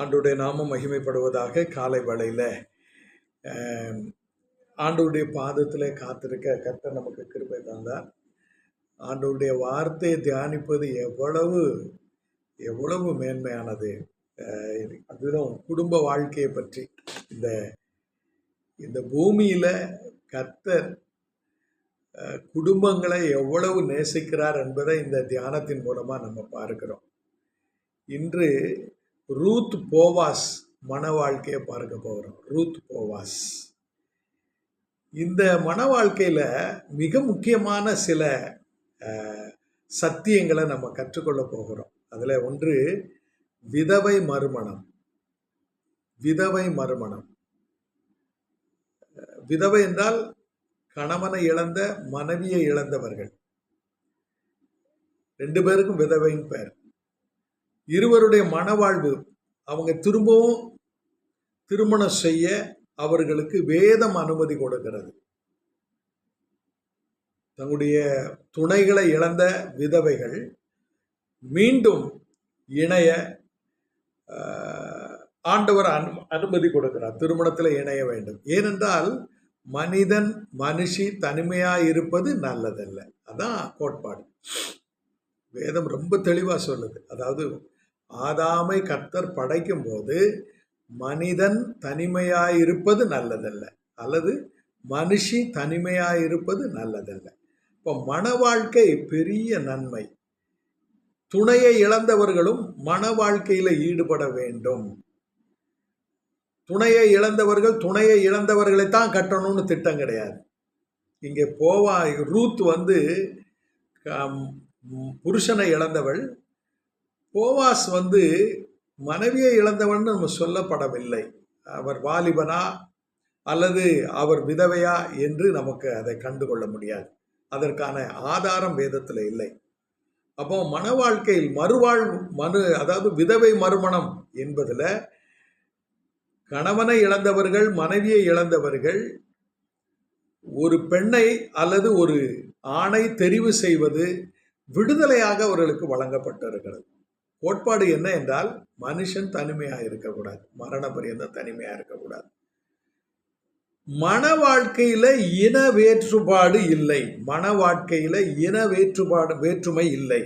ஆண்டவருடைய நாமம் மகிமைப்படுவதாக. காலை வேளையில் ஆண்டவருடைய பாதத்தில் காத்திருக்க கர்த்தர் நமக்கு கிருபை தந்தார். ஆண்டவருடைய வார்த்தையை தியானிப்பது எவ்வளவு மேன்மையானது. அதிலும் குடும்ப வாழ்க்கையை பற்றி இந்த பூமியில கர்த்தர் குடும்பங்களை எவ்வளவு நேசிக்கிறார் என்பதை இந்த தியானத்தின் மூலமா நம்ம பார்க்கிறோம். இன்று ரூத் போவாஸ் மன வாழ்க்கையை பார்க்க போகிறோம். ரூத் போவாஸ் இந்த மன வாழ்க்கையில மிக முக்கியமான சில சத்தியங்களை நம்ம கற்றுக்கொள்ள போகிறோம். அதுல ஒன்று விதவை மறுமணம். விதவை மறுமணம். விதவை என்றால் கணவனை இழந்த மனைவியை இழந்தவர்கள். 2 பேருக்கும் விதவையின் பெயர். இருவருடைய மனவாழ்வு அவங்க திரும்பவும் திருமணம் செய்ய அவர்களுக்கு வேதம் அனுமதி கொடுக்கிறது. தங்களுடைய துணைகளை இழந்த விதவைகள் மீண்டும் இணைய ஆண்டவர் அனுமதி கொடுக்கிறார். திருமணத்தில் இணைய வேண்டும். ஏனென்றால் மனுஷி தனிமையாக இருப்பது நல்லதல்ல. அதான் கோட்பாடு. வேதம் ரொம்ப தெளிவாக சொல்லுது. அதாவது ஆதாமை கர்த்தர் படைக்கும் போது மனிதன் தனிமையாயிருப்பது நல்லதல்ல, அல்லது மனுஷி தனிமையாயிருப்பது நல்லதல்ல. இப்போ மன வாழ்க்கை பெரிய நன்மை. துணையை இழந்தவர்களும் மன வாழ்க்கையில ஈடுபட வேண்டும். துணையை இழந்தவர்களைத்தான் கட்டணும்னு திட்டம் கிடையாது. இங்கே ரூத் புருஷனை இழந்தவள். போவாஸ் மனைவியை இழந்தவன் நம்ம சொல்லப்படவில்லை. அவர் வாலிபனா அல்லது அவர் விதவையா என்று நமக்கு அதை கண்டுகொள்ள முடியாது. அதற்கான ஆதாரம் வேதத்தில் இல்லை. அப்போ மன வாழ்க்கையில் அதாவது விதவை மறுமணம் என்பதில் கணவனை இழந்தவர்கள், மனைவியை இழந்தவர்கள் ஒரு பெண்ணை அல்லது ஒரு ஆணை தெரிவு செய்வது விடுதலையாக அவர்களுக்கு வழங்கப்பட்டிருக்கிறது. கோட்பாடு என்ன என்றால் மனுஷன் தனிமையாக இருக்கக்கூடாது, மரண பரியந்தம் தனிமையாக இருக்கக்கூடாது. மன வாழ்க்கையில இன வேற்றுபாடு இல்லை. மன வாழ்க்கையில இன வேற்றுமை இல்லை.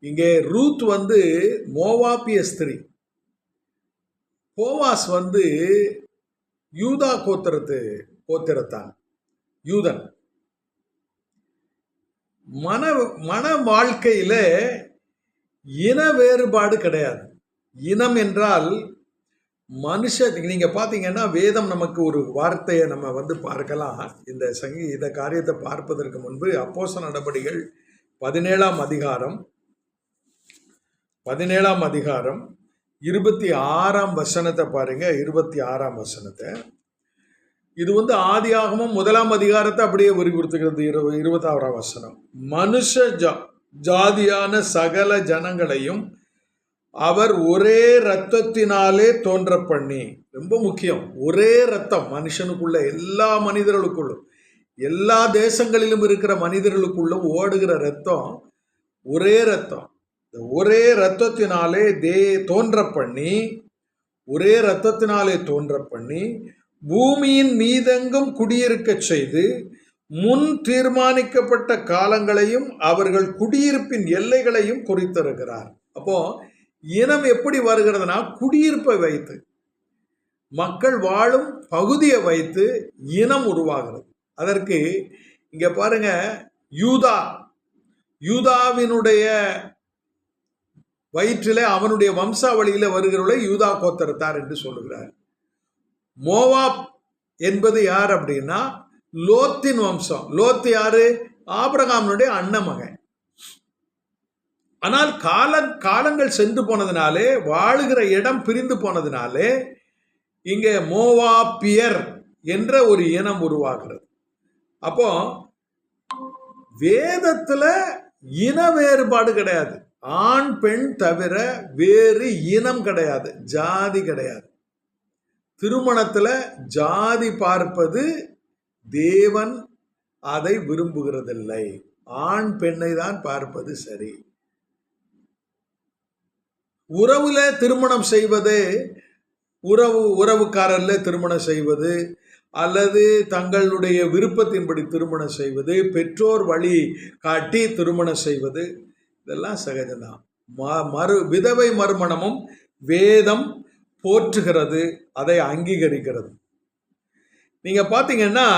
இங்கே ரூத் மோவாபிய ஸ்திரீ, போவாஸ் யூதா கோத்திரத்தான், யூதன். மன வாழ்க்கையில இன வேறுபாடு கிடையாது. இனம் என்றால் நீங்க பாத்தீங்கன்னா வேதம் நமக்கு ஒரு வார்த்தையை நம்ம பார்க்கலாம். இந்த காரியத்தை பார்ப்பதற்கு முன்பு அப்போஸ்தலர் நடபடிகள் 17ஆம் அதிகாரம் 26ஆம் வசனத்தை பாருங்க. 26ஆம் வசனத்தை. இது ஆதியாகமம் 1ஆம் அதிகாரத்தை அப்படியே விரிவுறுத்துகிறது. 26ஆம் வசனம். மனுஷ ஜாதியான சகல ஜனங்களையும் அவர் ஒரே இரத்தத்தினாலே தோன்ற பண்ணி. ரொம்ப முக்கியம். ஒரே இரத்தம். மனுஷனுக்குள்ள எல்லா மனிதர்களுக்குள்ளும், எல்லா தேசங்களிலும் இருக்கிற மனிதர்களுக்குள்ளும் ஓடுகிற இரத்தம் ஒரே இரத்தம். ஒரே இரத்தத்தினாலே தோன்ற பண்ணி பூமியின் மீதெங்கும் குடியிருக்க செய்து முன் தீர்மானிக்கப்பட்ட காலங்களையும் அவர்கள் குடியிருப்பின் எல்லைகளையும் குறித்திருக்கிறார். அப்போ இனம் எப்படி வருகிறதுனா குடியிருப்பை வைத்து, மக்கள் வாழும் பகுதியை வைத்து இனம் உருவாகிறது. அதற்கு இங்க பாருங்க, யூதாவினுடைய வயிற்றிலே அவனுடைய வம்சாவளியில வருகிறவளை யூதா கோத்திரத்தார் என்று சொல்லுகிறார். மோவாப் என்பது யார் அப்படின்னா லோத்தின் வம்சம். லோத் யாரு? ஆபிரகாமுடைய அண்ணன் மகன். ஆனால் காலங்கள் சென்று போனதுனாலே, வாழுகிற இடம் பிரிந்து போனதுனாலே இங்கே மோவாப்பியர் என்ற ஒரு இனம் உருவாகிறது. அப்போ வேதத்துல இன வேறுபாடு கிடையாது. ஆண் பெண் தவிர வேறு இனம் கிடையாது, ஜாதி கிடையாது. திருமணத்துல ஜாதி பார்ப்பது தேவன் அதை விரும்புகிறதில்லை. ஆண் பெண்ணை தான் பார்ப்பது சரி. உறவுல திருமணம் செய்வது, உறவுக்காரர்ல திருமணம் செய்வது, அல்லது தங்களுடைய விருப்பத்தின்படி திருமணம் செய்வது, பெற்றோர் வழி காட்டி திருமணம் செய்வது, இதெல்லாம் சகஜம்தான். விதவை மறுமணமும் வேதம் போற்றுகிறது, அதை அங்கீகரிக்கிறது. நீங்க பாத்தீங்கன்னா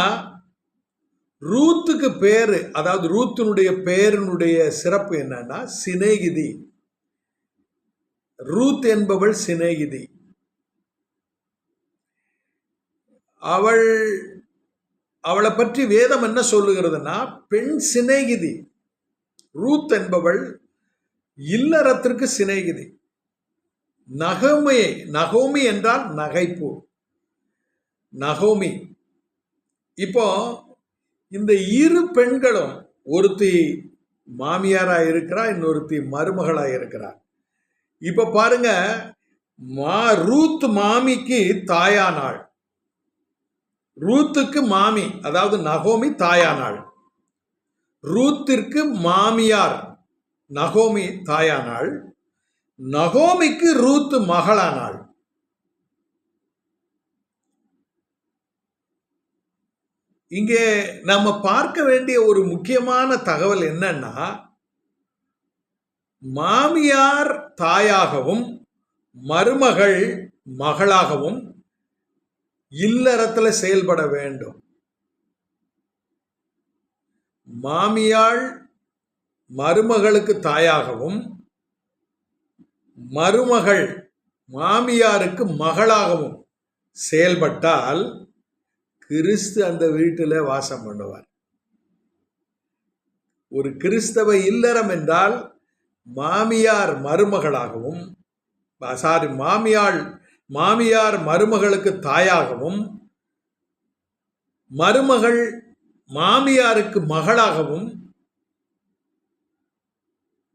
ரூத்துக்கு பேரு, அதாவது ரூத்தினுடைய பேரினுடைய சிறப்பு என்னன்னா சிநேகிதி. ரூத் என்பவள் சிநேகிதி. அவளை பற்றி வேதம் என்ன சொல்லுகிறதுனா பெண் சிநேகிதி. ரூத் என்பவள் இல்லறத்திற்கு சிநேகிதி. நகோமி என்றால் நகைப்பு. நகோமி. இப்போ இந்த இரு பெண்களும், ஒருத்தி மாமியாரா இருக்கிறா, இன்னொருத்தி மருமகளா இருக்கிறார். இப்ப பாருங்க, ரூத் மாமிக்கு தாயானாள். ரூத்துக்கு மாமி, அதாவது நகோமி தாயானாள். ரூத்திற்கு மாமியார் நகோமி தாயானாள். நகோமிக்கு ரூத் மகளானாள். இங்கே நம்ம பார்க்க வேண்டிய ஒரு முக்கியமான தகவல் என்னன்னா, மாமியார் தாயாகவும் மருமகள் மகளாகவும் இல்லறத்துல செயல்பட வேண்டும். மாமியாள் மருமகளுக்கு தாயாகவும் மருமகள் மாமியாருக்கு மகளாகவும் செயல்பட்டால் கிறிஸ்து அந்த வீட்டில் வாசம் பண்ணுவார். ஒரு கிறிஸ்தவ இல்லறம் என்றால் மாமியார் மருமகளாகவும், மாமியார் மருமகளுக்கு தாயாகவும், மருமகள் மாமியாருக்கு மகளாகவும்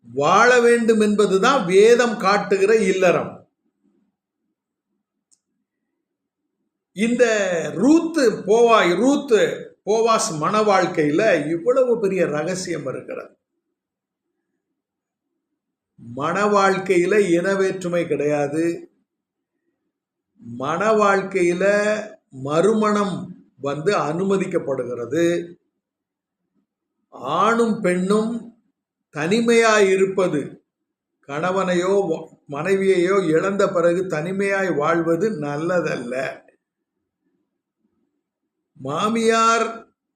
வாழ வேண்டும் என்பதுதான் வேதம் காட்டுகிற இல்லறம். இந்த ரூத் போவாஸ் மன வாழ்க்கையில இவ்வளவு பெரிய ரகசியம் இருக்கிறது. மன வாழ்க்கையில இனவேற்றுமை கிடையாது. மன வாழ்க்கையில மறுமணம் அனுமதிக்கப்படுகிறது. ஆணும் பெண்ணும் தனிமையாய் இருப்பது, கணவனையோ மனைவியையோ இழந்த பிறகு தனிமையாய் வாழ்வது நல்லதல்ல. மாமியார்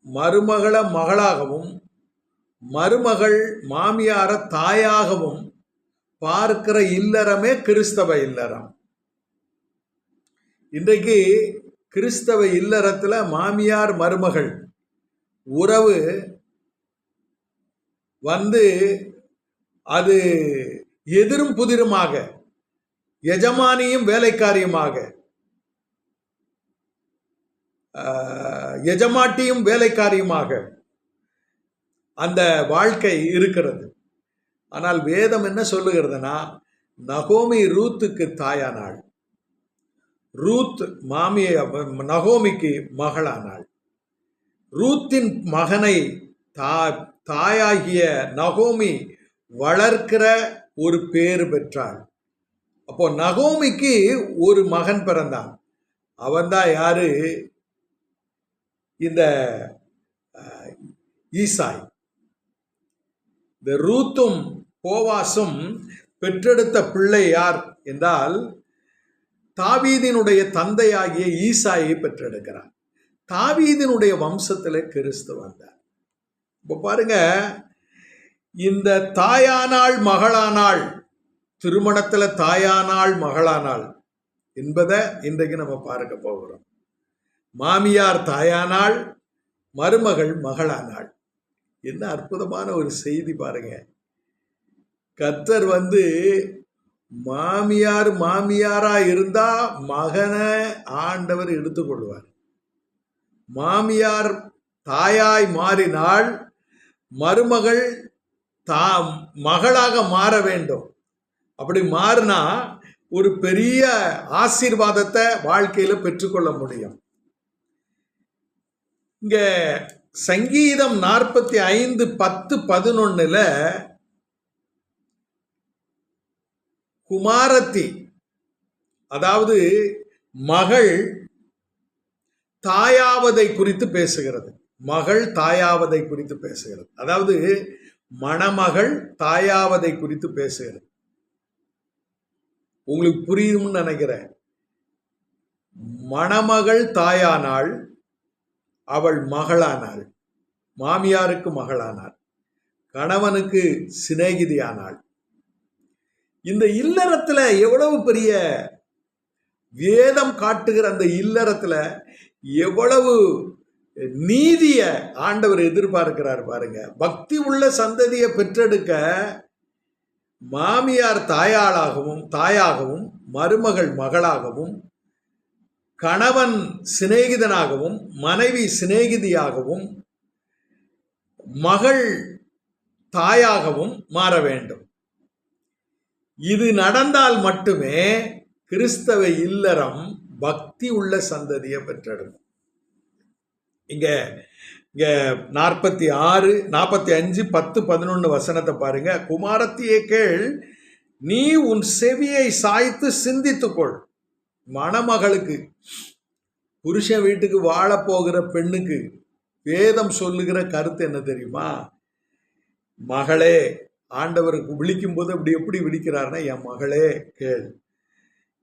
மருமகள மகளாகவும் மருமகள் மாமியார தாயாகவும் பார்க்கிற இல்லறமே கிறிஸ்தவ இல்லறம். இன்றைக்கு கிறிஸ்தவ இல்லறத்துல மாமியார் மருமகள் உறவு அது எதிரும் புதிருமாக, எஜமானியும் வேலைக்காரியுமாக, எஜமாட்டியும் வேலைக்காரியுமாக அந்த வாழ்க்கை இருக்கிறது. ஆனால் வேதம் என்ன சொல்லுகிறதுனா, நகோமி ரூத்துக்கு தாயானாள், ரூத் நகோமிக்கு மகளானாள். ரூத்தின் மகனை தாயாகிய நகோமி வளர்க்கிற ஒரு பேறு பெற்றாள். அப்போ நகோமிக்கு ஒரு மகன் பிறந்தான். அவன்தான் யாரு? இந்த ஈசாய். இந்த ரூத்தும் போவாசும் பெற்றெடுத்த பிள்ளை யார் என்றால் தாவீதினுடைய தந்தையாகிய ஈசாயை பெற்றெடுக்கிறார். தாவீதினுடைய வம்சத்தில் கிறிஸ்து வந்தார். இப்போ பாருங்க, இந்த தாயானாள் மகளானாள், திருமணத்துல தாயானாள் மகளானாள் என்பதை இன்றைக்கு நம்ம பார்க்க போகிறோம். மாமியார் தாயானாள், மருமகள் மகளானாள். என்ன அற்புதமான ஒரு செய்தி பாருங்க. கர்த்தர் மாமியாரா இருந்தா மகனை ஆண்டவர் எடுத்துக்கொள்வார். மாமியார் தாயாய் மாறினால் மருமகள் மகளாக மாற வேண்டும். அப்படி மாறினா ஒரு பெரிய ஆசீர்வாதத்தை வாழ்க்கையில பெற்றுக்கொள்ள முடியும். இங்க சங்கீதம் 45:10-11 குமாரத்தி, அதாவது மகள் தாயாவதை குறித்து பேசுகிறது. மகள் தாயாவதை குறித்து பேசுகிறது. அதாவது மணமகள் தாயாவதை குறித்து பேசுகிறது. உங்களுக்கு புரியும்னு நினைக்கிறேன். மணமகள் தாயானாள், அவள் மகளானாள், மாமியாருக்கு மகளானாள், கணவனுக்கு சிநேகிதியானாள். இந்த இல்லறத்துல எவ்வளவு பெரிய வேதம் காட்டுகிற அந்த இல்லறத்துல எவ்வளவு நீதிய ஆண்டவர் எதிர்பார்க்கிறார் பாருங்க. பக்தி உள்ள சந்ததியை பெற்றெடுக்க மாமியார் தாயாகவும் மருமகள் மகளாகவும் கணவன் சிநேகிதனாகவும் மனைவி சிநேகிதியாகவும் மகள் தாயாகவும் மாற வேண்டும். இது நடந்தால் மட்டுமே கிறிஸ்தவ இல்லறம் பக்தி உள்ள சந்ததியை பெற்றெடுக்கும். இங்க 46, 45, 10, 11 வசனத்தை பாருங்க. குமாரத்தியே கேள், நீ உன் செவியை சாய்த்து சிந்தித்துக்கொள். மணமகளுக்கு, புருஷன் வீட்டுக்கு வாழ போகிற பெண்ணுக்கு வேதம் சொல்லுகிற கருத்து என்ன தெரியுமா? மகளே, ஆண்டவருக்கு விழிக்கும் போது அப்படி எப்படி விழிக்கிறார்னா, என் மகளே கேள்,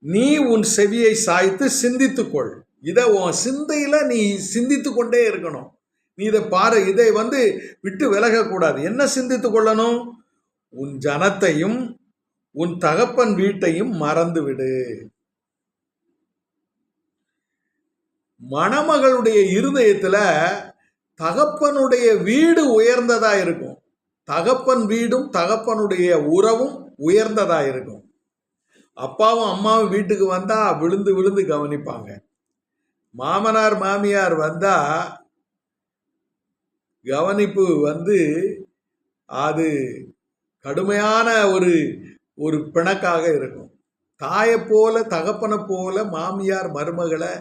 நீ உன் செவியை சாய்த்து சிந்தித்துக்கொள். இதை உன் சிந்தையில நீ சிந்தித்து கொண்டே இருக்கணும். நீ இதை பாரு, இதை விட்டு விலகக்கூடாது. என்ன சிந்தித்து கொள்ளணும்? உன் ஜனத்தையும் உன் தகப்பன் வீட்டையும் மறந்து விடு. மணமகளுடைய இருதயத்துல தகப்பனுடைய வீடு உயர்ந்ததா இருக்கும். தகப்பன் வீடும் தகப்பனுடைய உறவும் உயர்ந்ததா இருக்கும். அப்பாவும் அம்மாவும் வீட்டுக்கு வந்தா விழுந்து விழுந்து கவனிப்பாங்க. மாமனார் மாமியார் வந்தா கவனிப்பு அது கடுமையான ஒரு பிணக்காக இருக்கும். தாயை போல தகப்பனை போல மாமியார் மருமகளை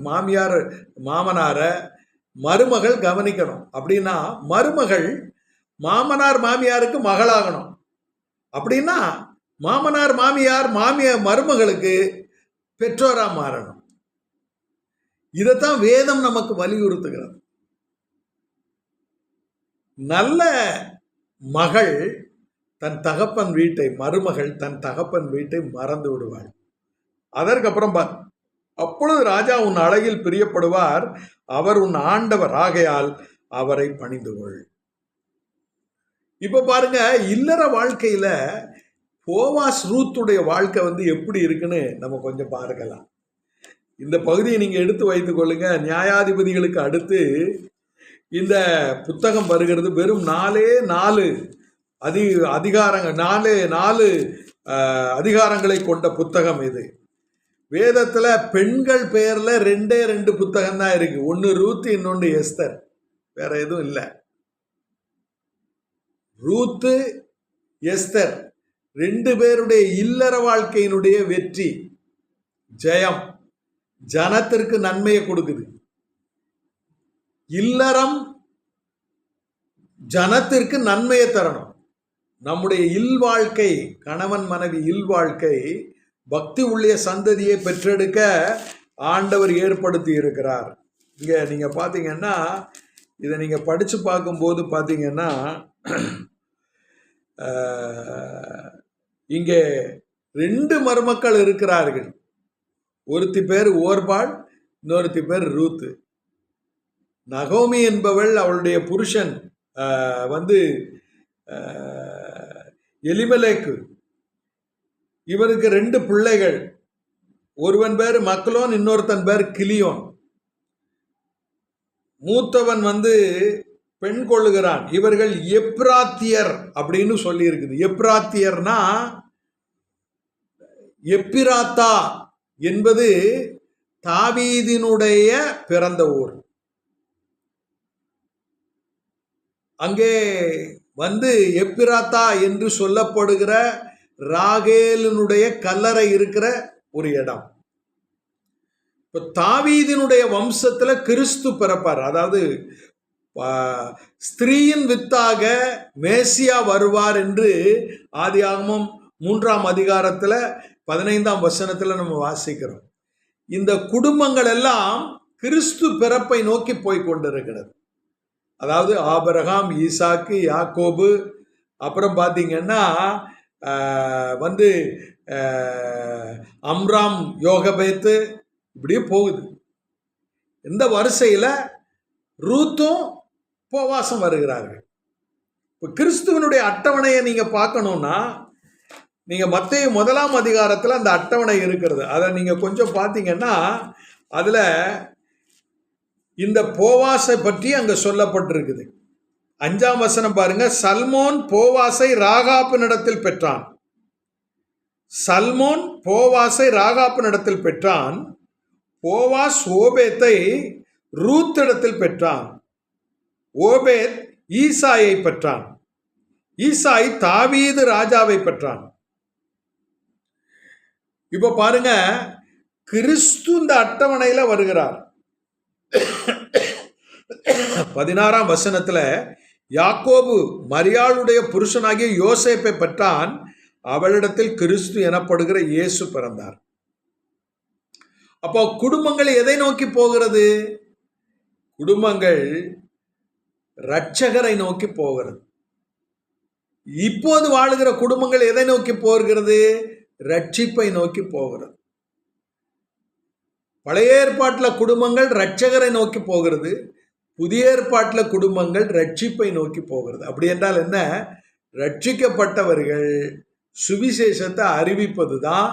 மாமியார் மாமனாரை மருமகள் கவனிக்கணும். அப்படின்னா மருமகள் மாமனார் மாமியாருக்கு மகளாகணும். அப்படின்னா மாமனார் மாமியார் மருமகளுக்கு பெற்றோரா மாறணும். இதைத்தான் வேதம் நமக்கு வலியுறுத்துகிறது. நல்ல மகள் தன் தகப்பன் வீட்டை, மருமகள் தன் தகப்பன் வீட்டை மறந்து விடுவாள். அதற்கப்புறம் அப்பொழுது ராஜா உன் அழகில் பிரியப்படுவார், அவர் உன் ஆண்டவர் ஆகையால் அவரை பணிந்து கொள். இப்ப பாருங்க, இல்லற வாழ்க்கையில போவாஸ் ரூத்துடைய வாழ்க்கை எப்படி இருக்குன்னு நம்ம கொஞ்சம் பார்க்கலாம். இந்த பகுதியை நீங்க எடுத்து வைத்துக் கொள்ளுங்க. நியாயாதிபதிகளுக்கு அடுத்து இந்த புத்தகம் வருகிறது. வெறும் 4 அதிகாரங்களை கொண்ட புத்தகம் இது. வேதத்துல பெண்கள் பெயர்ல 2 புத்தகம் தான் இருக்கு. ஒன்னு ரூத், இன்னொன்று எஸ்தர். வேற எதுவும் இல்லை. ரூத்து, எஸ்தர் 2 பேருடைய இல்லற வாழ்க்கையினுடைய வெற்றி, ஜெயம் ஜனத்திற்கு நன்மையை கொடுக்குது. இல்லறம் ஜனத்திற்கு நன்மையை தரணும். நம்முடைய இல்வாழ்க்கை, கணவன் மனைவி இல்வாழ்க்கை பக்தி உள்ள சந்ததியை பெற்றெடுக்க ஆண்டவர் ஏற்படுத்தி இருக்கிறார். இங்க நீங்க பாத்தீங்கன்னா, இதை நீங்க படிச்சு பார்க்கும்போது பாத்தீங்கன்னா, இங்கே 2 மருமக்கள் இருக்கிறார்கள். ஒருத்தி பேர் ஓர்பாள், இன்னொருத்தி பேர் ரூத்து. நகோமி என்பவள், அவளுடைய புருஷன் எலிமெலேக்கு. இவருக்கு 2 பிள்ளைகள். ஒருவன் பேர் மக்லோன், இன்னொருத்தன் பேர் கிலியோன். மூத்தவன் பெண் கொள்ளுகிறான். இவர்கள் எப்ராத்தியர் அப்படின்னு சொல்லி இருக்குது. எப்ராத்தியர்னா, எப்பிராத்தா என்பது தாவீதினுடைய பிறந்த ஊர். அங்கே எப்பிராத்தா என்று சொல்லப்படுகிற ராகேலினுடைய கல்லறை இருக்கிற ஒரு இடம். இப்ப தாவீதினுடைய வம்சத்துல கிறிஸ்து பிறப்பார். அதாவது ஸ்திரீயின் வித்தாக மேசியா வருவார் என்று ஆதியாகமம் 3ஆம் அதிகாரத்தில் 15ஆம் வசனத்தில் நம்ம வாசிக்கிறோம். இந்த குடும்பங்கள் எல்லாம் கிறிஸ்து பிறப்பை நோக்கி போய் கொண்டிருக்கிறது. அதாவது ஆபிரகாம், ஈசாக்கு, யாக்கோபு, அப்புறம் பார்த்தீங்கன்னா வந்து அம்ராம், யோகபேத்து, இப்படியே போகுது. இந்த வரிசையில் ரூத்தும் போவாசும் வருகிறார்கள். இப்போ கிறிஸ்துவனுடைய அட்டவணையை நீங்கள் பார்க்கணுன்னா, நீங்கள் மத்தேயு 1ஆம் அதிகாரத்தில் அந்த அட்டவணை இருக்கிறது. அதை நீங்கள் கொஞ்சம் பார்த்தீங்கன்னா அதில் இந்த போவாசை பற்றி அங்கே சொல்லப்பட்டிருக்குது. 5ஆம் வசனம் பாருங்க. சல்மோன் போவாசை ராகாப்பினிடத்தில் பெற்றான். சல்மோன் போவாசை ராகாப்பினிடத்தில் பெற்றான். போவாஸ் ஓபேத்தை ரூத்திடத்தில் பெற்றான். ஓபேத் ஈசாயை பெற்றான். ஈசாய் தாவீது ராஜாவை பெற்றான். இப்ப பாருங்க, கிறிஸ்து இந்த அட்டவணையில வருகிறார். 16ஆம் வசனத்துல யாக்கோபு மரியாளுடைய புருஷனாகிய யோசேப்பை பெற்றான். அவளிடத்தில் கிறிஸ்து எனப்படுகிற இயேசு பிறந்தார். அப்போ குடும்பங்கள் எதை நோக்கி போகிறது? குடும்பங்கள் இரட்சகரை நோக்கி போகிறது. இப்போது வாழுகிற குடும்பங்கள் எதை நோக்கி போகிறது? ரட்சிப்பை நோக்கி போகிறது. பழைய ஏற்பாட்டில் குடும்பங்கள் இரட்சகரை நோக்கி போகிறது. புதிய ஏற்பாட்டில் குடும்பங்கள் ரட்சிப்பை நோக்கி போகிறது. அப்படி என்றால் என்ன? ரட்சிக்கப்பட்டவர்கள் சுவிசேஷத்தை அறிவிப்பது தான்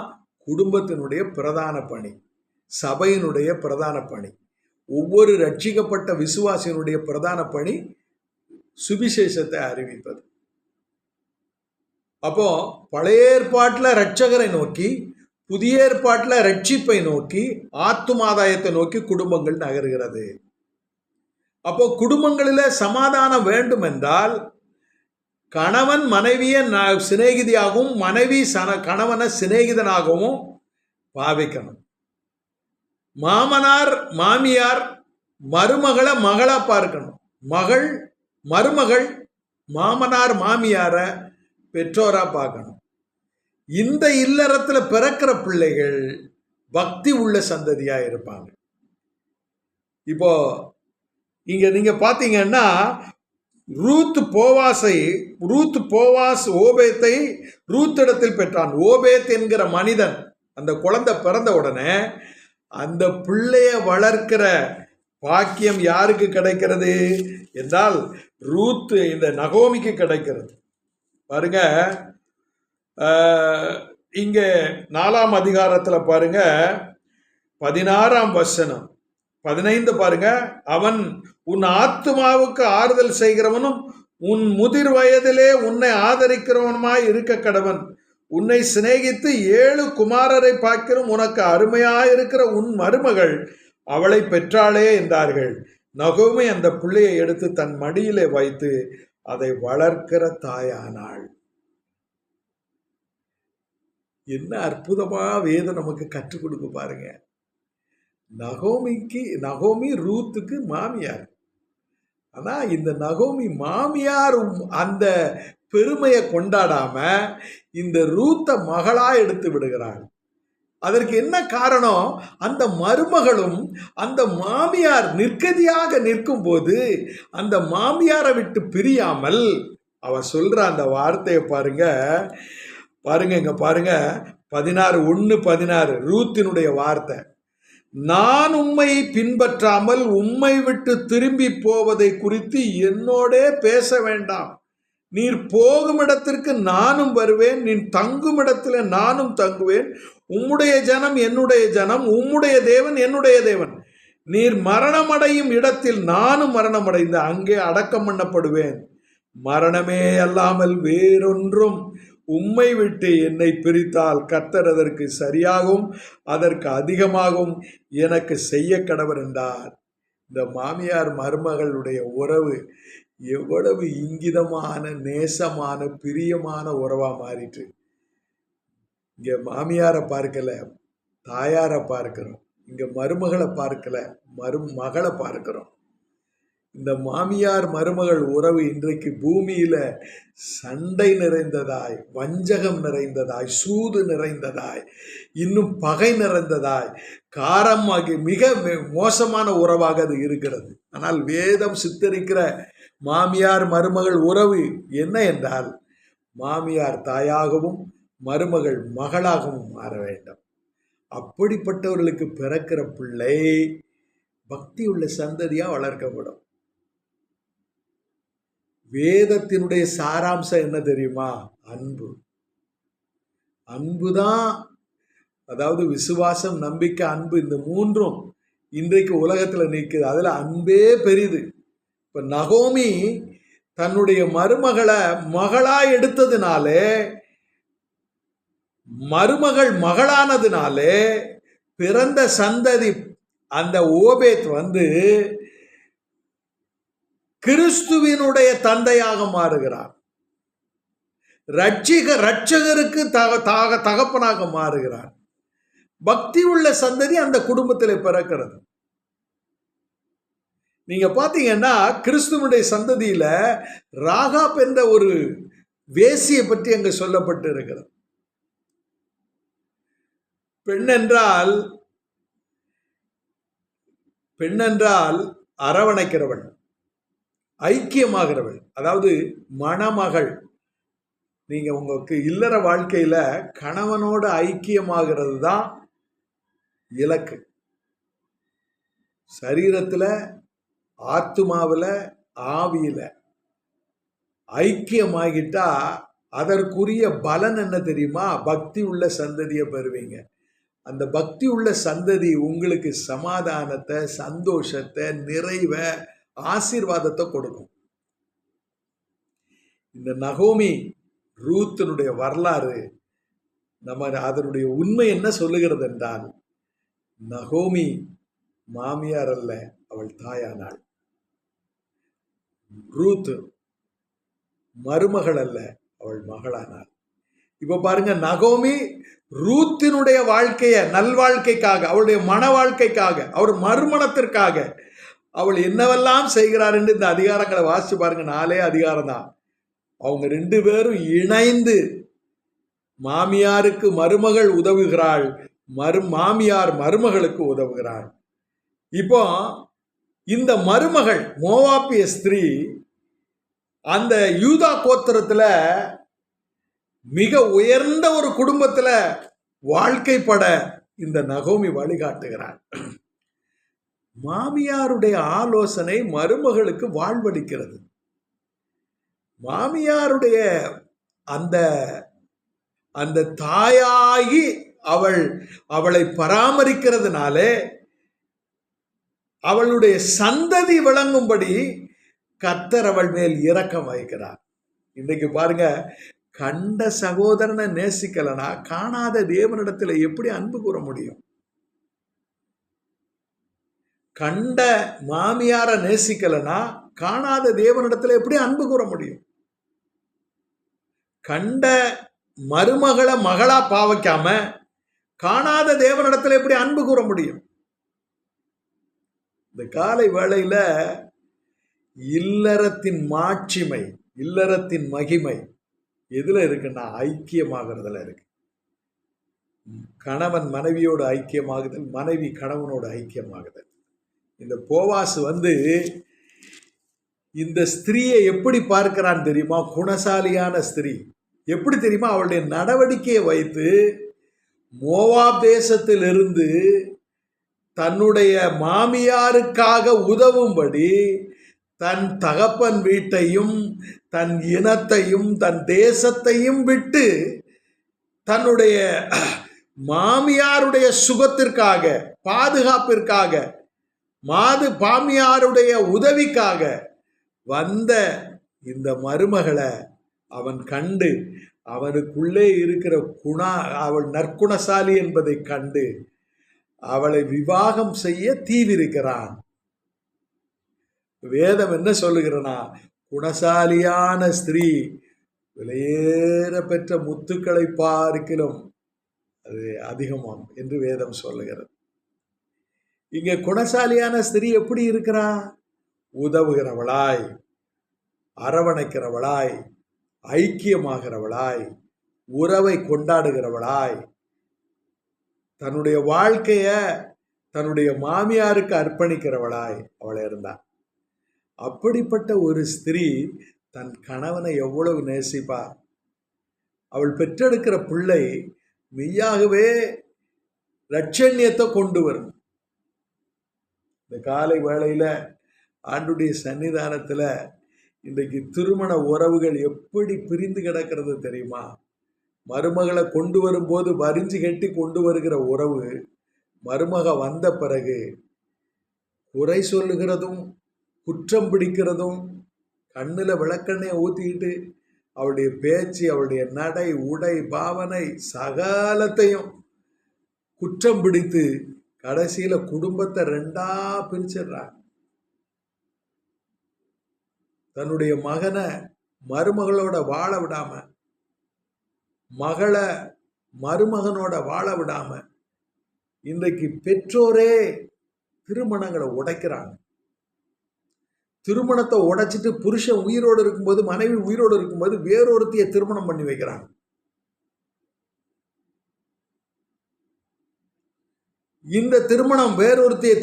குடும்பத்தினுடைய பிரதான பணி, சபையினுடைய பிரதான பணி. ஒவ்வொரு ரட்சிக்கப்பட்ட விசுவாசியினுடைய பிரதான பணி சுவிசேஷத்தை அறிவிப்பது. அப்போ பழைய ஏற்பாட்டில் இரட்சகரை நோக்கி, புதிய ஏற்பாட்டில் ரட்சிப்பை நோக்கி, ஆத்துமாதாயத்தை நோக்கி குடும்பங்கள் நகர்கிறது. அப்போ குடும்பங்களில் சமாதானம் வேண்டும் என்றால் கணவன் மனைவியை சிநேகிதியாகவும் மனைவி கணவனை சிநேகிதனாகவும் பாவிக்கணும். மாமனார் மாமியார் மருமகளை மகளா பார்க்கணும். மருமகள் மாமனார் மாமியார பெற்றோரா பார்க்கணும். இந்த இல்லறத்துல பிறக்கிற பிள்ளைகள் பக்தி உள்ள சந்ததியா இருப்பாங்க. இப்போ இங்க நீங்க பாத்தீங்கன்னா ரூத் போவாஸ் ஓபேத்தை ரூத்திடத்தில் பெற்றான். ஓபேத் என்கிற மனிதன், அந்த குழந்தை பிறந்த உடனே அந்த பிள்ளைய வளர்க்கிற பாக்கியம் யாருக்கு கிடைக்கிறது என்றால் ரூத் இந்த நகோமிக்கு கிடைக்கிறது. பாருங்க, இங்க 4ஆம் அதிகாரத்தில் பாருங்க 16ஆம் வசனம் 15 பாருங்க. அவன் உன் ஆத்துமாவுக்கு ஆறுதல் செய்கிறவனும் உன் முதிர் வயதிலே உன்னை ஆதரிக்கிறவனுமாய் இருக்க கடவன். உன்னை சிநேகித்து 7 குமாரரை பார்க்கிறோம், உனக்கு அருமையாயிருக்கிற உன் மருமகள் அவளை பெற்றாளே என்றார்கள். நகோமி அந்த பிள்ளையை எடுத்து தன் மடியிலே வைத்து அதை வளர்க்கிற தாயானாள். என்ன அற்புதமா வேதம் நமக்கு கற்றுக் கொடுக்க பாருங்க. நகோமி ரூத்துக்கு மாமியார். ஆனா இந்த நகோமி மாமியார் அந்த பெருமையை கொண்டாடாம இந்த ரூத்த மகளா எடுத்து விடுகிறாள். அதற்கு என்ன காரணம்? அந்த மருமகளும் அந்த மாமியார் நிற்கதியாக நிற்கும் போது அந்த மாமியாரை விட்டு பிரியாமல் அவ சொல்ற அந்த வார்த்தையை பாருங்க. இங்க பாருங்க 16:1-16 ரூத்தினுடைய வார்த்தை. நான் உம்மை பின்பற்றாமல் உம்மை விட்டு திரும்பி போவதை குறித்து என்னோடே பேச வேண்டாம். நீர் போகும் இடத்திற்கு நானும் வருவேன், நீ தங்கும் இடத்துல நானும் தங்குவேன். உம்முடைய ஜனம் என்னுடைய ஜனம், உம்முடைய தேவன் என்னுடைய தேவன். நீர் மரணமடையும் இடத்தில் நானும் மரணமடைந்து அங்கே அடக்கம் பண்ணப்படுவேன். மரணமே அல்லாமல் வேறொன்றும் உம்மை விட்டு என்னை பிரித்தால் கர்த்தர் அதற்கு சரியாகவும் அதற்கு அதிகமாகவும் எனக்கு செய்ய கடவர் என்றார். இந்த மாமியார் மருமகளுடைய உறவு எவ்வளவு இங்கிதமான, நேசமான, பிரியமான உறவா மாறிட்டு. இங்க மாமியாரை பார்க்கல, தாயாரை பார்க்கிறோம். இங்க மருமகளை பார்க்கல, மகளை பார்க்கிறோம். இந்த மாமியார் மருமகள் உறவு இன்றைக்கு பூமியில சண்டை நிறைந்ததாய், வஞ்சகம் நிறைந்ததாய், சூது நிறைந்ததாய், இன்னும் பகை நிறைந்ததாய், காரமாகி மிக மோசமான உறவாக அது இருக்கிறது. ஆனால் வேதம் சித்தரிக்கிற மாமியார் மருமகள் உறவு என்ன என்றால், மாமியார் தாயாகவும் மருமகள் மகளாகவும் மாற வேண்டும். அப்படிப்பட்டவர்களுக்கு பிறக்கிற பிள்ளை பக்தி உள்ள சந்ததியா வளர்க்கப்படும். வேதத்தினுடைய சாராம்சம் என்ன தெரியுமா? அன்பு. அன்புதான், அதாவது விசுவாசம், நம்பிக்கை, அன்பு, இந்த மூன்றும் இன்றைக்கு உலகத்துல நிற்குது. அதுல அன்பே பெரிது. இப்ப நகோமி தன்னுடைய மருமகளை மகளா எடுத்ததுனாலே, மருமகள் மகளானதுனாலே பிறந்த சந்ததி அந்த ஓபேத் கிறிஸ்துவினுடைய தந்தையாக மாறுகிறார். ரட்சகருக்கு தகப்பனாக மாறுகிறார். பக்தி உள்ள சந்ததி அந்த குடும்பத்தில் பிறக்கிறது. நீங்க பாத்தீங்கன்னா கிறிஸ்துவனுடைய சந்ததியில ராகாப் என்ற ஒரு வேசியை பற்றி அங்கு சொல்லப்பட்டு இருக்கிறது. பெண்ணென்றால் அரவணைக்கிறவள், ஐக்கியமாகிறவள், அதாவது மணமகள். நீங்க உங்களுக்கு இல்லற வாழ்க்கையில கணவனோட ஐக்கியமாகிறது தான் இலக்கு. சரீரத்துல, ஆத்துமாவில, ஆவியில ஐக்கியமாகிட்டா அதற்குரிய பலன் என்ன தெரியுமா? பக்தி உள்ள சந்ததியை பெறுவீங்க. அந்த பக்தி உள்ள சந்ததி உங்களுக்கு சமாதானத்தை, சந்தோஷத்தை, நிறைவை, ஆசீர்வாதத்தை கொடுக்கும். இந்த நகோமி ரூத்தினுடைய வரலாறு அதனுடைய உண்மை என்ன சொல்லுகிறது என்றால், நகோமி மாமியார் அல்ல, அவள் தாயானாள். ரூத் மருமகள் அல்ல, அவள் மகளானாள். இப்ப பாருங்க, நகோமி ரூத்தினுடைய வாழ்க்கைய நல்வாழ்க்கைக்காக, அவளுடைய மன வாழ்க்கைக்காக, அவர் மறுமணத்திற்காக அவள் என்னவெல்லாம் செய்கிறார் என்று இந்த அதிகாரங்களை வாசிச்சு பாருங்க. 4 அதிகாரம் தான். அவங்க 2 பேரும் இணைந்து மாமியாருக்கு மருமகள் உதவுகிறாள், மாமியார் மருமகளுக்கு உதவுகிறாள். இப்போ இந்த மருமகள் மோவாபிய ஸ்திரீ அந்த யூதா கோத்திரத்துல மிக உயர்ந்த ஒரு குடும்பத்துல வாழ்க்கைப்பட இந்த நகோமி வழிகாட்டுகிறார். மாமியாருடைய ஆலோசனை மருமகளுக்கு வாழ்வளிக்கிறது. மாமியாருடைய அந்த அந்த தாயாகி அவளை பராமரிக்கிறதுனாலே அவளுடைய சந்ததி விளங்கும்படி கர்த்தர் அவள் மேல் இரக்கம் வைக்கிறார். இன்றைக்கு பாருங்க, கண்ட சகோதரனை நேசிக்கலனா காணாத தேவனிடத்துல எப்படி அன்பு கூற முடியும்? கண்ட மாமியார நேசிக்கலனா காணாத தேவனிடத்துல எப்படி அன்பு கூற முடியும்? கண்ட மருமகளை மகளா பாவிக்காம காணாத தேவனிடத்துல எப்படி அன்பு கூற முடியும்? இந்த காலை வேளையில இல்லறத்தின் மாட்சிமை, இல்லறத்தின் மகிமை எதுல இருக்குன்னா ஐக்கியமாகிறதுல இருக்கு. கணவன் மனைவியோடு ஐக்கியமாகுதல், மனைவி கணவனோடு ஐக்கியமாகுதல். இந்த போவாஸ் இந்த ஸ்திரீயை எப்படி பார்க்கிறான் தெரியுமா? குணசாலியான ஸ்திரீ. எப்படி தெரியுமா? அவளுடைய நடவடிக்கையை வைத்து மோவாப் தேசத்திலிருந்து தன்னுடைய மாமியாருக்காக உதவும்படி தன் தகப்பன் வீட்டையும் தன் இனத்தையும் தன் தேசத்தையும் விட்டு தன்னுடைய மாமியாருடைய சுகத்திற்காக, பாதுகாப்பிற்காக, மாமியாருடைய உதவிக்காக வந்த இந்த மருமகளை அவன் கண்டு, அவனுக்குள்ளே இருக்கிற அவள் நற்குணசாலி என்பதை கண்டு அவளை விவாகம் செய்ய தீவிரிக்கிறான். வேதம் என்ன சொல்லுகிறனா? குணசாலியான ஸ்திரீ விலையேற பெற்ற முத்துக்களை பார்க்கிலும் அது அதிகமாம் என்று வேதம் சொல்லுகிறது. இங்க குணசாலியான ஸ்திரீ எப்படி இருக்கிறா? உதவுகிறவளாய், அரவணைக்கிறவளாய், ஐக்கியமாகிறவளாய், உறவை கொண்டாடுகிறவளாய், தன்னுடைய வாழ்க்கைய தன்னுடைய மாமியாருக்கு அர்ப்பணிக்கிறவளாய் அவள் இருந்தாள். அப்படிப்பட்ட ஒரு ஸ்திரீ தன் கணவனை எவ்வளவு நேசிப்பா. அவள் பெற்றெடுக்கிற பிள்ளை மெய்யாகவே இரட்சண்யத்தை கொண்டு வரும். இந்த காலை வேளையில ஆண்டுடைய சன்னிதானத்துல இன்றைக்கு திருமண உறவுகள் எப்படி பிரிந்து கிடக்கிறது தெரியுமா? மருமகளை கொண்டு வரும்போது வரிஞ்சு கட்டி கொண்டு வருகிற உறவு, மருமக வந்த பிறகு குறை சொல்லுகிறதும் குற்றம் பிடிக்கிறதும், கண்ணில் விளக்கெண்ணெயை ஊற்றிக்கிட்டு அவளுடைய பேச்சு, அவளுடைய நடை, உடை, பாவனை சகலத்தையும் குற்றம் பிடித்து கடைசியில குடும்பத்தை ரெண்டா பிரிச்சிடுறாங்க. தன்னுடைய மகனை மருமகளோட வாழ விடாம, மகளை மருமகனோட வாழ விடாம இன்றைக்கு பெற்றோரே திருமணங்களை உடைக்கிறாங்க. திருமணத்தை உடைச்சிட்டு புருஷன் உயிரோடு இருக்கும்போது, மனைவி உயிரோடு இருக்கும்போது வேறொருத்திய திருமணம் பண்ணி வைக்கிறாங்க. இந்த திருமணம் வேறொருத்திய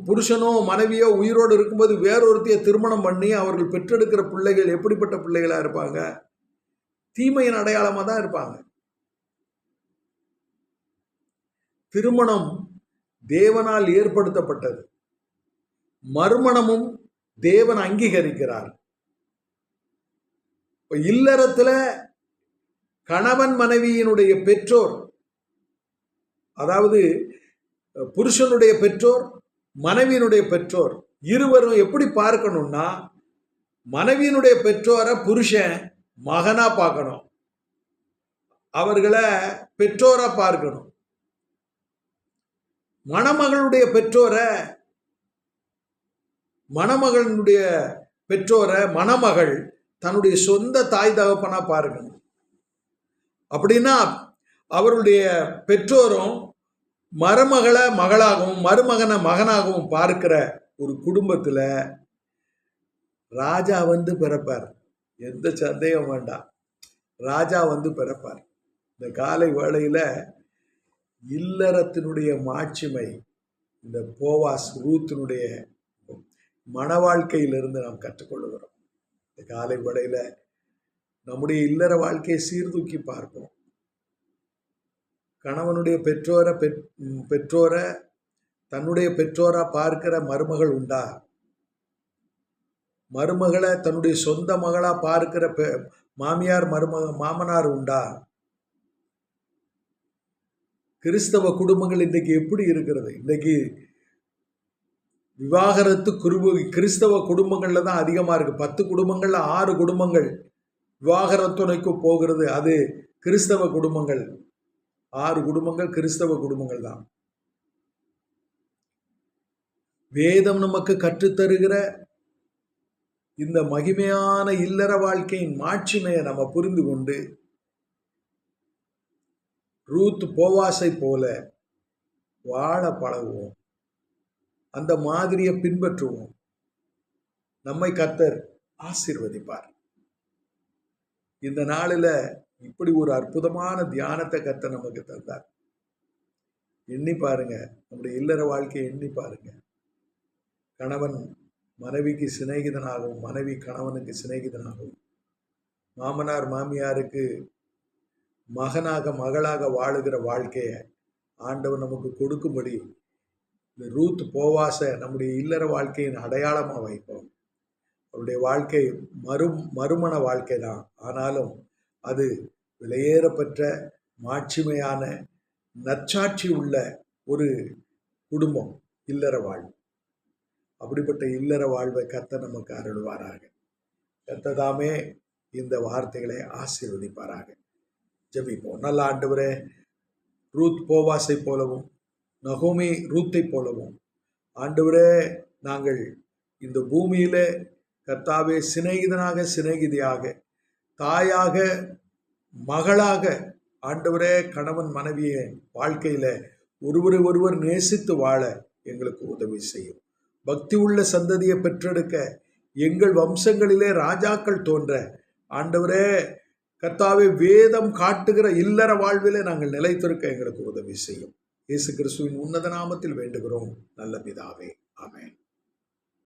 புருஷனோ மனைவியோ உயிரோடு இருக்கும்போது வேறொருத்திய திருமணம் பண்ணி அவர்கள் பெற்றெடுக்கிற பிள்ளைகள் எப்படிப்பட்ட பிள்ளைகளா இருப்பாங்க? தீமையின் அடையாளமா தான் இருப்பாங்க. திருமணம் தேவனால் ஏற்படுத்தப்பட்டது. மறுமணமும் தேவன் அங்கீகரிக்கிறார். இல்லறத்துல கணவன் மனைவியினுடைய பெற்றோர், அதாவது புருஷனுடைய பெற்றோர் மனைவியினுடைய பெற்றோர் இருவரும் எப்படி பார்க்கணும்னா, மனைவியினுடைய பெற்றோரை புருஷன் மகனா பார்க்கணும், அவர்களை பெற்றோரா பார்க்கணும். மணமகளுடைய பெற்றோரை மணமகனுடைய பெற்றோரை மணமகள் தன்னுடைய சொந்த தாய் தகப்பனா பார்க்கணும். அப்படின்னா அவருடைய பெற்றோரும் மருமகளை மகளாகவும் மருமகனை மகனாகவும் பார்க்கிற ஒரு குடும்பத்தில் ராஜா வந்து பிறப்பார். எந்த சந்தேகம் வேண்டாம், ராஜா வந்து பிறப்பார். இந்த காலை வேளையில இல்லறத்தினுடைய மாட்சிமை இந்த போவாஸ் ரூத்தினுடைய மன வாழ்க்கையிலிருந்து நாம் கற்றுக்கொள்ளுகிறோம். இந்த காலை வேளையில நம்முடைய இல்லற வாழ்க்கையை சீர்தூக்கி பார்ப்போம். கணவனுடைய பெற்றோரை தன்னுடைய பெற்றோரா பார்க்கிற மருமகள் உண்டா? மருமகளை தன்னுடைய சொந்த மகளா பார்க்கிற மாமியார் மாமனார் உண்டா? கிறிஸ்தவ குடும்பங்கள் இன்றைக்கு எப்படி இருக்கிறது? இன்றைக்கு விவாகரத்து கிறிஸ்தவ குடும்பங்கள்ல தான் அதிகமா இருக்கு. 10 குடும்பங்கள்ல 6 குடும்பங்கள் விவாகரத்துணைக்கு போகிறது. அது கிறிஸ்தவ குடும்பங்கள். 6 குடும்பங்கள் கிறிஸ்தவ குடும்பங்கள் தான். வேதம் நமக்கு கற்றுத்தருகிற இந்த மகிமையான இல்லற வாழ்க்கையின் மாட்சிமையை நம்ம புரிந்து கொண்டு ரூத் போவாசை போல வாழ பழகுவோம். அந்த மாதிரியை பின்பற்றுவோம். நம்மை கர்த்தர் ஆசீர்வதிப்பார். இந்த நாளில் இப்படி ஒரு அற்புதமான தியானத்தை கர்த்தர் நமக்கு தந்தார். எண்ணி பாருங்க, நம்முடைய இல்லற வாழ்க்கையை எண்ணி பாருங்க. கணவன் மனைவிக்கு சிநேகிதனாகவும் மனைவி கணவனுக்கு சிநேகிதனாகவும், மாமனார் மாமியாருக்கு மகனாக மகளாக வாழுகிற வாழ்க்கையை ஆண்டவர் நமக்கு கொடுக்கும்படி இந்த ரூத் போவாசை நம்முடைய இல்லற வாழ்க்கையின் அடையாளமாக வைப்போம். அவருடைய வாழ்க்கை மறுமண வாழ்க்கை தான், ஆனாலும் அது விலையேறப்பெற்ற மாட்சிமையான நற்சாட்சி உள்ள ஒரு குடும்பம் இல்லற வாழ்வு. அப்படிப்பட்ட இல்லற வாழ்வை கர்த்தர் நமக்கு அருள்வாராக. கர்த்தர் தாமே இந்த வார்த்தைகளை ஆசீர்வதிப்பாராக. ஜெபிப்போம். நல்ல ஆண்டவரே, ரூத் போவாசை போலவும் நகோமி ரூத்தை போலவும் ஆண்டவரே, நாங்கள் இந்த பூமியிலே கர்த்தாவே சிநேகிதனாக சிநேகிதியாக, தாயாக மகளாக ஆண்டவரே, கணவன் மனைவியை வாழ்க்கையில ஒருவரை ஒருவர் நேசித்து வாழ எங்களுக்கு உதவி செய்யும். பக்தி உள்ள சந்ததியை பெற்றெடுக்க, எங்கள் வம்சங்களிலே ராஜாக்கள் தோன்ற, ஆண்டவரே கர்த்தாவே வேதம் காட்டுகிற இல்லற வாழ்விலே நாங்கள் நிலைத்திருக்க எங்களுக்கு உதவி செய்யும். இயேசு கிறிஸ்துவின் உன்னத நாமத்தில் வேண்டுகிறோம் நல்ல பிதாவே. ஆமென்.